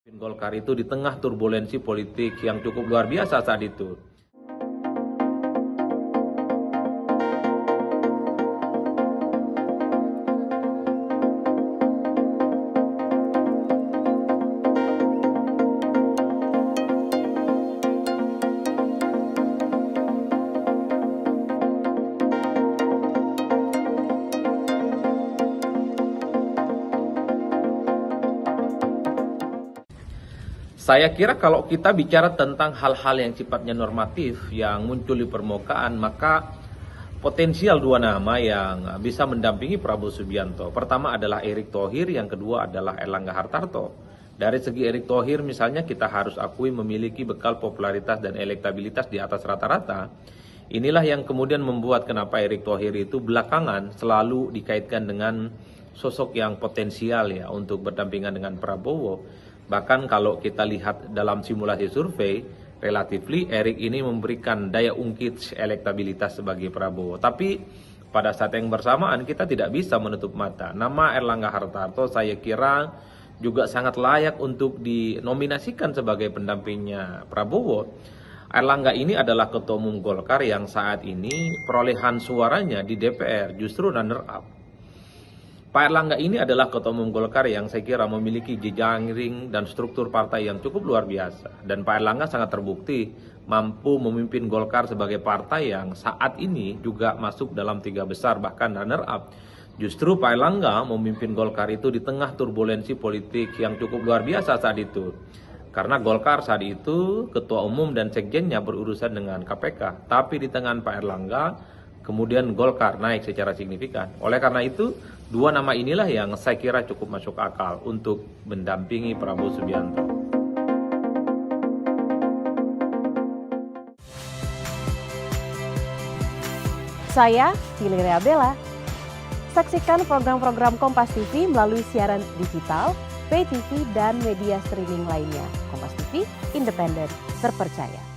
Golkar itu di tengah turbulensi politik yang cukup luar biasa saat itu. Saya kira kalau kita bicara tentang hal-hal yang sifatnya normatif yang muncul di permukaan, maka potensial dua nama yang bisa mendampingi Prabowo Subianto. Pertama adalah Erick Thohir, yang kedua adalah Erlangga Hartarto. Dari segi Erick Thohir misalnya kita harus akui memiliki bekal popularitas dan elektabilitas di atas rata-rata. Inilah yang kemudian membuat kenapa Erick Thohir itu belakangan selalu dikaitkan dengan sosok yang potensial ya untuk berdampingan dengan Prabowo. Bahkan kalau kita lihat dalam simulasi survei, relatively Erick ini memberikan daya ungkit elektabilitas sebagai Prabowo. Tapi pada saat yang bersamaan kita tidak bisa menutup mata. Nama Erlangga Hartarto saya kira juga sangat layak untuk dinominasikan sebagai pendampingnya Prabowo. Erlangga ini adalah ketua umum Golkar yang saat ini perolehan suaranya di DPR justru runner up. Pak Erlangga ini adalah ketua umum Golkar yang saya kira memiliki jejaring dan struktur partai yang cukup luar biasa. Dan Pak Erlangga sangat terbukti mampu memimpin Golkar sebagai partai yang saat ini juga masuk dalam 3 besar bahkan runner up. Justru Pak Erlangga memimpin Golkar itu di tengah turbulensi politik yang cukup luar biasa saat itu. Karena Golkar saat itu ketua umum dan sekjennya berurusan dengan KPK. Tapi di tangan Pak Erlangga kemudian Golkar naik secara signifikan. Oleh karena itu, dua nama inilah yang saya kira cukup masuk akal untuk mendampingi Prabowo Subianto. Saya Hiliria Bella. Saksikan program-program Kompas TV melalui siaran digital, pay TV, dan media streaming lainnya. Kompas TV, independen, terpercaya.